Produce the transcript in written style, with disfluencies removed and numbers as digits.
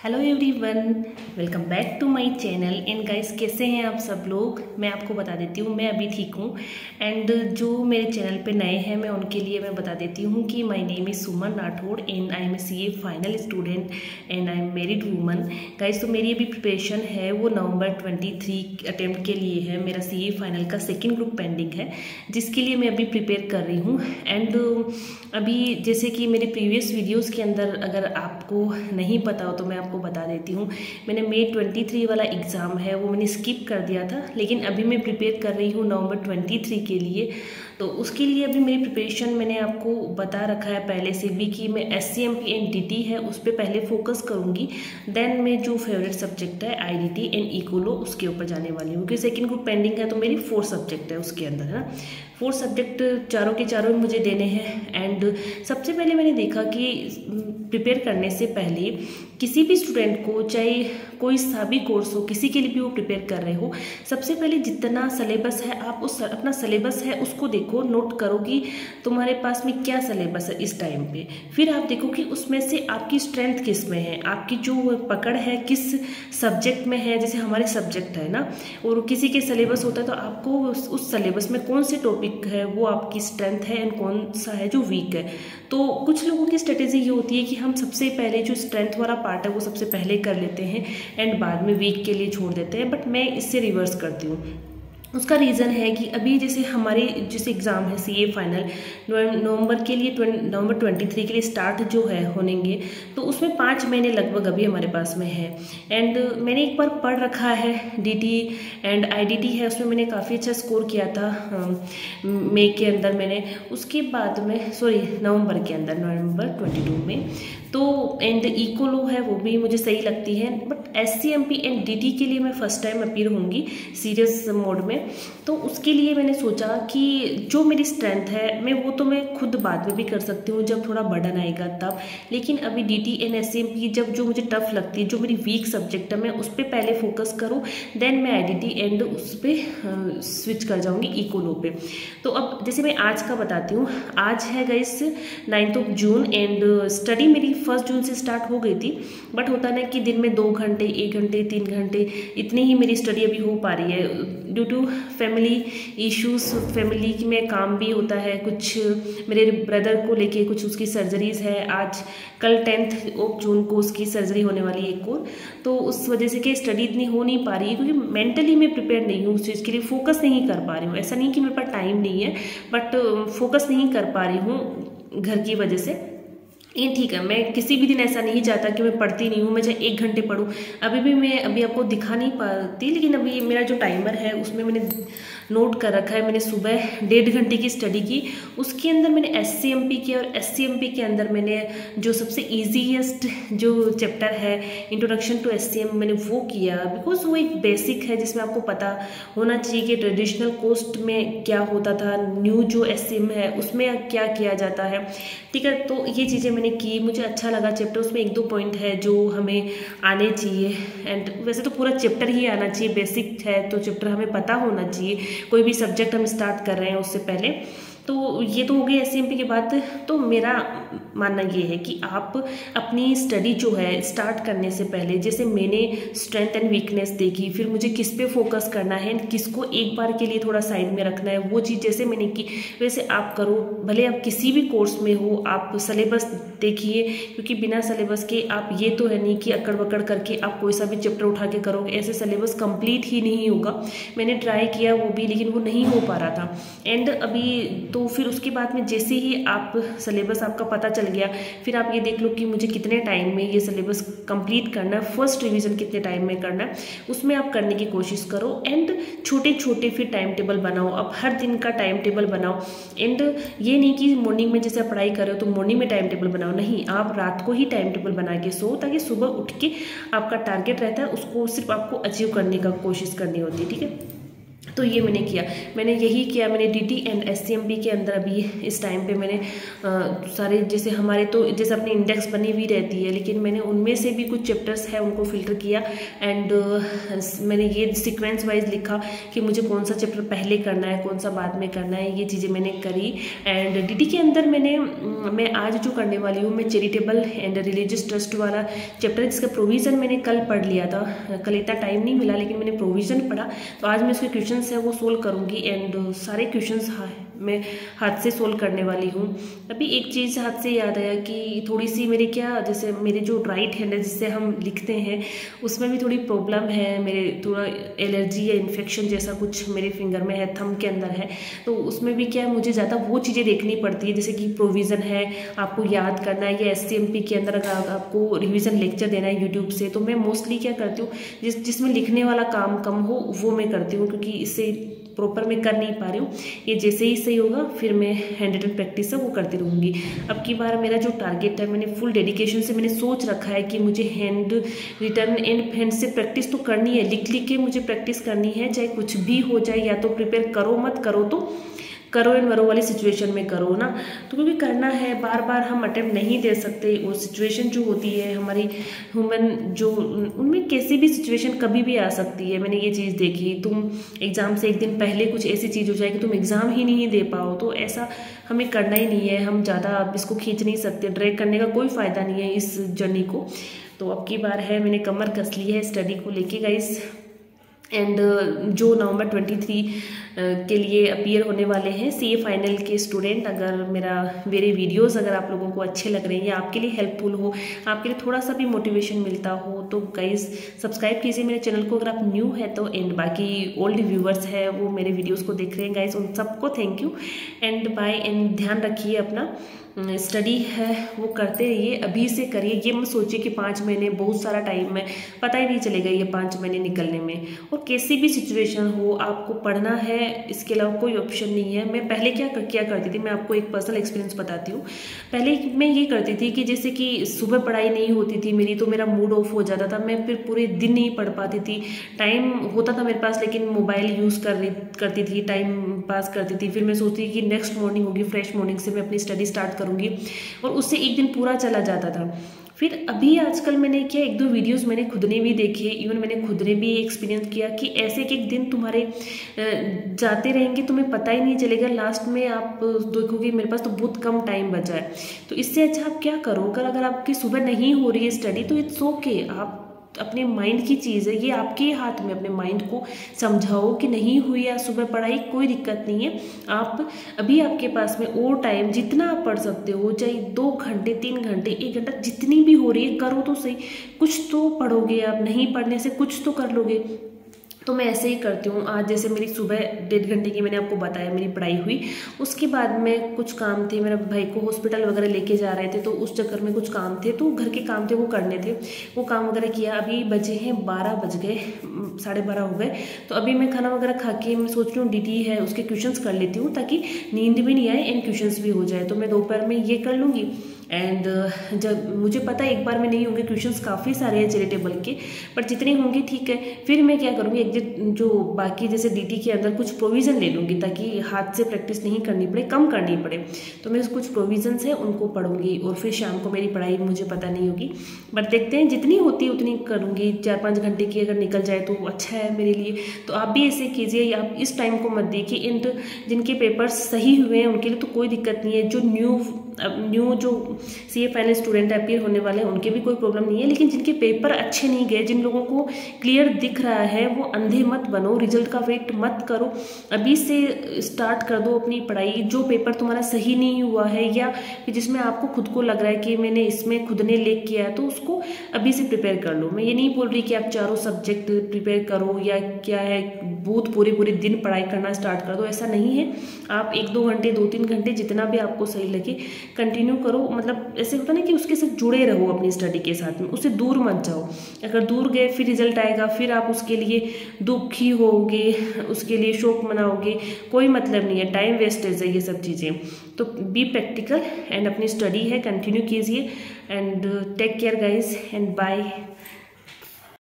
Hello everyone, welcome back to my channel. And guys, कैसे हैं आप सब लोग। मैं आपको बता देती हूँ, मैं अभी ठीक हूँ। एंड जो मेरे चैनल पे नए हैं, मैं उनके लिए मैं बता देती हूँ कि my name is Suman Rathore and I am a CA final student and I am married woman. Guys, तो मेरी अभी प्रिपरेशन है वो नवंबर 23 अटेम्प्ट के लिए है। मेरा CA फाइनल का सेकेंड ग्रुप पेंडिंग है, जिसके लिए मैं अभी प्रिपेयर कर रही हूँ। एंड अभी जैसे कि मेरे प्रीवियस वीडियोज़ के अंदर अगर आपको नहीं पता हो तो मैं आपको बता देती हूँ। मैंने May 23 वाला एग्ज़ाम है वो मैंने स्किप कर दिया था, लेकिन अभी मैं प्रिपेयर कर रही हूँ नवंबर 23 के लिए। तो उसके लिए अभी मेरी प्रिपरेशन मैंने आपको बता रखा है पहले से भी कि मैं SCMP एंड DT है उस पर पहले फोकस करूँगी। देन मैं जो फेवरेट सब्जेक्ट है IDT एंड इकोलो उसके ऊपर जाने वाली हूँ, क्योंकि सेकेंड ग्रुप पेंडिंग है तो मेरी 4 सब्जेक्ट है उसके अंदर, है ना। 4 सब्जेक्ट चारों के चारों मुझे देने हैं। एंड सबसे पहले मैंने देखा कि प्रिपेयर करने से पहले किसी भी स्टूडेंट को, चाहे कोई सा भी कोर्स हो, किसी के लिए भी वो प्रिपेयर कर रहे हो, सबसे पहले जितना सिलेबस है आप उस अपना सिलेबस है उसको देखो, नोट करो कि तुम्हारे पास में क्या सिलेबस है इस टाइम पे। फिर आप देखो कि उसमें से आपकी स्ट्रेंथ किस में है, आपकी जो पकड़ है किस सब्जेक्ट में है। जैसे हमारे सब्जेक्ट है ना, और किसी के सिलेबस होता है तो आपको उस सिलेबस में कौन से टॉपिक है वो आपकी स्ट्रेंथ है एंड कौन सा है जो वीक है। तो कुछ लोगों की स्ट्रेटेजी ये होती है कि हम सबसे पहले जो स्ट्रेंथ वाला पार्ट है वो सबसे पहले कर लेते हैं एंड बाद में वीक के लिए छोड़ देते हैं, बट मैं इससे रिवर्स करती हूँ। उसका रीज़न है कि अभी जैसे हमारे जैसे एग्ज़ाम है CA फाइनल नवंबर के लिए नवंबर 23 के लिए स्टार्ट जो है होनेंगे, तो उसमें 5 महीने लगभग अभी हमारे पास में है। एंड मैंने एक बार पढ़ रखा है DT एंड IDT है, उसमें मैंने काफ़ी अच्छा स्कोर किया था मई के अंदर मैंने, उसके बाद में नवंबर के अंदर, नवंबर 22 में। तो एंड इकोलो है वो भी मुझे सही लगती है, बट SCMP एंड DT के लिए मैं फर्स्ट टाइम अपीयर होंगी सीरियस मोड में। तो उसके लिए मैंने सोचा कि जो मेरी स्ट्रेंथ है मैं खुद बाद में भी कर सकती हूँ जब थोड़ा बर्डन आएगा तब, लेकिन अभी DT एंड SCMP जब जो मुझे टफ लगती है, जो मेरी वीक सब्जेक्ट है, मैं उस पर पहले फोकस करूँ, देन मैं IDT एंड उस पर स्विच कर जाऊँगी इकोलो पे। तो अब जैसे मैं आज का बताती हूँ, आज है गाइस 9 जून एंड स्टडी मेरी 1 जून से स्टार्ट हो गई थी, बट होता ना कि दिन में 2 घंटे, 1 घंटे, 3 घंटे इतनी ही मेरी स्टडी अभी हो पा रही है due to family issues. Family में काम भी होता है, कुछ मेरे ब्रदर को लेके कुछ उसकी सर्जरीज है। आज कल 10 जून को उसकी सर्जरी होने वाली है एक और, तो उस वजह से कि स्टडी इतनी हो नहीं पा रही है, क्योंकि मेंटली मैं प्रिपेयर नहीं हूँ उस चीज़ के लिए, फोकस नहीं कर पा रही हूँ। ऐसा नहीं कि मेरे पास टाइम नहीं है, बट फोकस नहीं कर पा रही हूँ घर की वजह से। ये ठीक है, मैं किसी भी दिन ऐसा नहीं चाहता कि मैं पढ़ती नहीं हूँ, मैं चाहे 1 घंटे पढूँ। मैं अभी आपको दिखा नहीं पाती, लेकिन अभी मेरा जो टाइमर है उसमें मैंने नोट कर रखा है, मैंने सुबह 1.5 घंटे की स्टडी की। उसके अंदर मैंने SCMP की, और SCMP के अंदर मैंने जो सबसे ईजीएस्ट जो चैप्टर है इंट्रोडक्शन टू SCM मैंने वो किया, बिकॉज वो एक बेसिक है जिसमें आपको पता होना चाहिए कि ट्रेडिशनल कोस्ट में क्या होता था, न्यू जो SCM है उसमें क्या किया जाता है, ठीक है। तो ये चीज़ें मैंने की, मुझे अच्छा लगा चैप्टर। उसमें 1-2 पॉइंट है जो हमें आने चाहिए, एंड वैसे तो पूरा चैप्टर ही आना चाहिए, बेसिक है तो चैप्टर हमें पता होना चाहिए, कोई भी सब्जेक्ट हम स्टार्ट कर रहे हैं उससे पहले। तो ये तो हो गई SCMP की बात। तो मेरा मानना ये है कि आप अपनी स्टडी जो है स्टार्ट करने से पहले, जैसे मैंने स्ट्रेंथ एंड वीकनेस देखी, फिर मुझे किस पे फोकस करना है, किसको एक बार के लिए थोड़ा साइड में रखना है, वो चीज़ जैसे मैंने की वैसे आप करो। भले आप किसी भी कोर्स में हो, आप सिलेबस देखिए, क्योंकि बिना सिलेबस के आप ये तो है नहीं कि अकड़ बकड़ करके आप कोई सा भी चैप्टर उठा के करोगे, ऐसे सिलेबस कंप्लीट ही नहीं होगा। मैंने ट्राई किया वो भी, लेकिन वो नहीं हो पा रहा था। एंड अभी तो फिर उसके बाद में जैसे ही आप सिलेबस आपका पता चल गया, फिर आप ये देख लो कि मुझे कितने टाइम में ये सिलेबस कंप्लीट करना है, फर्स्ट रिवीजन कितने टाइम में करना है, उसमें आप करने की कोशिश करो। एंड छोटे छोटे फिर टाइम टेबल बनाओ, अब हर दिन का टाइम टेबल बनाओ। एंड ये नहीं कि मॉर्निंग में जैसे आप पढ़ाई कर रहे हो तो मॉर्निंग में टाइम टेबल बनाओ, नहीं, आप रात को ही टाइम टेबल बना के सो, ताकि सुबह उठ के आपका टारगेट रहता है उसको सिर्फ आपको अचीव करने का कोशिश करनी होती है, ठीक है। तो ये मैंने किया, मैंने यही किया। मैंने DT एंड SCMP के अंदर अभी इस टाइम पे मैंने सारे, जैसे हमारे तो जैसे अपनी इंडेक्स बनी हुई रहती है, लेकिन मैंने उनमें से भी कुछ चैप्टर्स है उनको फिल्टर किया एंड मैंने ये सीक्वेंस वाइज लिखा कि मुझे कौन सा चैप्टर पहले करना है, कौन सा बाद में करना है, ये चीज़ें मैंने करी। एंड DT के अंदर मैं आज जो करने वाली हूँ, मैं चैरिटेबल एंड रिलीजियस ट्रस्ट वाला चैप्टर, जिसका प्रोविज़न मैंने कल पढ़ लिया था। कल इतना टाइम नहीं मिला, लेकिन मैंने प्रोविज़न पढ़ा, तो आज मैं उसके क्वेश्चन है वो सोल्व करूंगी। एंड सारे क्वेश्चंस मैं हाथ से सोल्व करने वाली हूँ। अभी एक चीज़ हाथ से याद आया कि थोड़ी सी मेरे जैसे मेरे जो राइट हैंड है जिससे हम लिखते हैं, उसमें भी थोड़ी प्रॉब्लम है। मेरे थोड़ा एलर्जी या इन्फेक्शन जैसा कुछ मेरे फिंगर में है, थंब के अंदर है, तो उसमें भी क्या है, मुझे ज़्यादा वो चीज़ें देखनी पड़ती है, जैसे कि प्रोविज़न है आपको याद करना है, या SCMP के अंदर अगर आपको रिविज़न लेक्चर देना है यूट्यूब से, तो मैं मोस्टली क्या करती हूँ, जिसमें लिखने वाला काम कम हो वो मैं करती हूँ, क्योंकि इससे प्रॉपर मैं कर नहीं पा रही हूँ। ये जैसे ही सही होगा फिर मैं हैंड रिटन प्रैक्टिस है वो करती रहूँगी। अब की बार मेरा जो टारगेट है, मैंने फुल डेडिकेशन से मैंने सोच रखा है कि मुझे हैंड रिटन एंड हैंड से प्रैक्टिस तो करनी है, लिख लिख के मुझे प्रैक्टिस करनी है, चाहे कुछ भी हो जाए। या तो प्रिपेयर करो मत करो तो करो एंड मरो वाली सिचुएशन में करो ना, तो क्योंकि करना है, बार बार हम अटेम्प्ट नहीं दे सकते। वो सिचुएशन जो होती है हमारी ह्यूमन जो, उनमें कैसी भी सिचुएशन कभी भी आ सकती है। मैंने ये चीज़ देखी, तुम एग्ज़ाम से एक दिन पहले कुछ ऐसी चीज़ हो जाए कि तुम एग्ज़ाम ही नहीं दे पाओ, तो ऐसा हमें करना ही नहीं है। हम ज़्यादा अब इसको खींच नहीं सकते, ड्रैग करने का कोई फ़ायदा नहीं है इस जर्नी को। तो अब की बार है, मैंने कमर कस ली है स्टडी को लेके गाइस। एंड जो नवंबर 23 के लिए अपीयर होने वाले हैं CA फाइनल के स्टूडेंट, अगर मेरे वीडियोस अगर आप लोगों को अच्छे लग रहे हैं या आपके लिए हेल्पफुल हो, आपके लिए थोड़ा सा भी मोटिवेशन मिलता हो, तो गाइस सब्सक्राइब कीजिए मेरे चैनल को अगर आप न्यू है तो। एंड बाकी ओल्ड व्यूवर्स है वो मेरे वीडियोस को देख रहे हैं गाइस, उन सबको thank you and bye. And ध्यान रखिए अपना, स्टडी है वो करते रहिए, अभी से करिए। ये मत सोचिए कि 5 महीने बहुत सारा टाइम है, पता ही नहीं चलेगा ये 5 महीने निकलने में। और कैसी भी सिचुएशन हो आपको पढ़ना है, इसके अलावा कोई ऑप्शन नहीं है। मैं पहले क्या करती थी, मैं आपको एक पर्सनल एक्सपीरियंस बताती हूँ। पहले मैं ये करती थी कि जैसे कि सुबह पढ़ाई नहीं होती थी मेरी, तो मेरा मूड ऑफ हो जाता था, मैं फिर पूरे दिन नहीं पढ़ पाती थी। टाइम होता था मेरे पास, लेकिन मोबाइल यूज़ करती थी, टाइम पास करती थी। फिर मैं सोचती थी कि नेक्स्ट मॉर्निंग होगी, फ्रेश मॉर्निंग से मैं अपनी स्टडी स्टार्ट करूँगी, और उससे एक दिन पूरा चला जाता था। फिर अभी आजकल मैंने क्या, 1-2 वीडियोस मैंने खुद ने भी देखे, इवन मैंने खुद ने भी एक्सपीरियंस किया कि ऐसे एक दिन तुम्हारे जाते रहेंगे, तुम्हें पता ही नहीं चलेगा। लास्ट में आप देखोगे मेरे पास तो बहुत कम टाइम बचा है। तो इससे अच्छा आप क्या करो, अगर आपकी सुबह नहीं हो रही है स्टडी, तो इट्स ओके, आप अपने माइंड की चीज़ है, ये आपके हाथ में। अपने माइंड को समझाओ कि नहीं हुई आज सुबह पढ़ाई, कोई दिक्कत नहीं है, आप अभी आपके पास में और टाइम, जितना आप पढ़ सकते हो, चाहे 2 घंटे 3 घंटे 1 घंटा जितनी भी हो रही है, करो तो सही। कुछ तो पढ़ोगे आप, नहीं पढ़ने से कुछ तो कर लोगे। तो मैं ऐसे ही करती हूँ। आज जैसे मेरी सुबह 1.5 घंटे की मैंने आपको बताया मेरी पढ़ाई हुई, उसके बाद में कुछ काम थे, मेरे भाई को हॉस्पिटल वगैरह लेके जा रहे थे, तो उस चक्कर में कुछ काम थे, तो घर के काम थे वो करने थे, वो काम वगैरह किया। अभी बजे हैं 12 बज गए, 12:30 हो गए। तो अभी मैं खाना वगैरह खा के मैं सोच रही हूँ DT है उसके क्वेश्चंस कर लेती हूँ, ताकि नींद भी नहीं आए एंड क्वेश्चंस भी हो जाए। तो मैं दोपहर में ये कर लूँगी। एंड जब मुझे पता है एक बार में नहीं होंगे क्वेश्चंस, काफ़ी सारे हैं चैरिटेबल के, पर जितने होंगे ठीक है। फिर मैं क्या करूँगी, जो बाकी जैसे DT के अंदर कुछ प्रोविज़न ले लूँगी, ताकि हाथ से प्रैक्टिस नहीं करनी पड़े, कम करनी पड़े। तो मैं कुछ प्रोविज़न्स हैं उनको पढ़ूंगी, और फिर शाम को मेरी पढ़ाई मुझे पता नहीं होगी, बट देखते हैं जितनी होती है उतनी करूँगी। 4-5 घंटे की अगर निकल जाए तो अच्छा है मेरे लिए। तो आप भी ऐसे कीजिए, आप इस टाइम को मत देखिए। एंड जिनके पेपर्स सही हुए हैं उनके लिए तो कोई दिक्कत नहीं है, जो न्यू जो CA फाइनल स्टूडेंट अपीयर होने वाले हैं उनके भी कोई प्रॉब्लम नहीं है। लेकिन जिनके पेपर अच्छे नहीं गए, जिन लोगों को क्लियर दिख रहा है, वो अंधे मत बनो, रिजल्ट का वेट मत करो, अभी से स्टार्ट कर दो अपनी पढ़ाई। जो पेपर तुम्हारा सही नहीं हुआ है, या जिसमें आपको खुद को लग रहा है कि मैंने इसमें खुद ने लिख किया है, तो उसको अभी से प्रिपेयर कर लो। मैं ये नहीं बोल रही कि आप चारों सब्जेक्ट प्रिपेयर करो, या क्या है बहुत पूरे दिन पढ़ाई करना स्टार्ट कर दो, ऐसा नहीं है। आप 1-2 घंटे 2-3 घंटे जितना भी आपको सही लगे कंटिन्यू करो। मतलब ऐसे होता है ना कि उसके साथ जुड़े रहो अपनी स्टडी के साथ में, उससे दूर मत जाओ। अगर दूर गए फिर रिजल्ट आएगा, फिर आप उसके लिए दुखी होगे, उसके लिए शोक मनाओगे, कोई मतलब नहीं है, टाइम वेस्टेज है ये सब चीज़ें। तो बी प्रैक्टिकल एंड अपनी स्टडी है कंटिन्यू कीजिए। And take care guys and bye.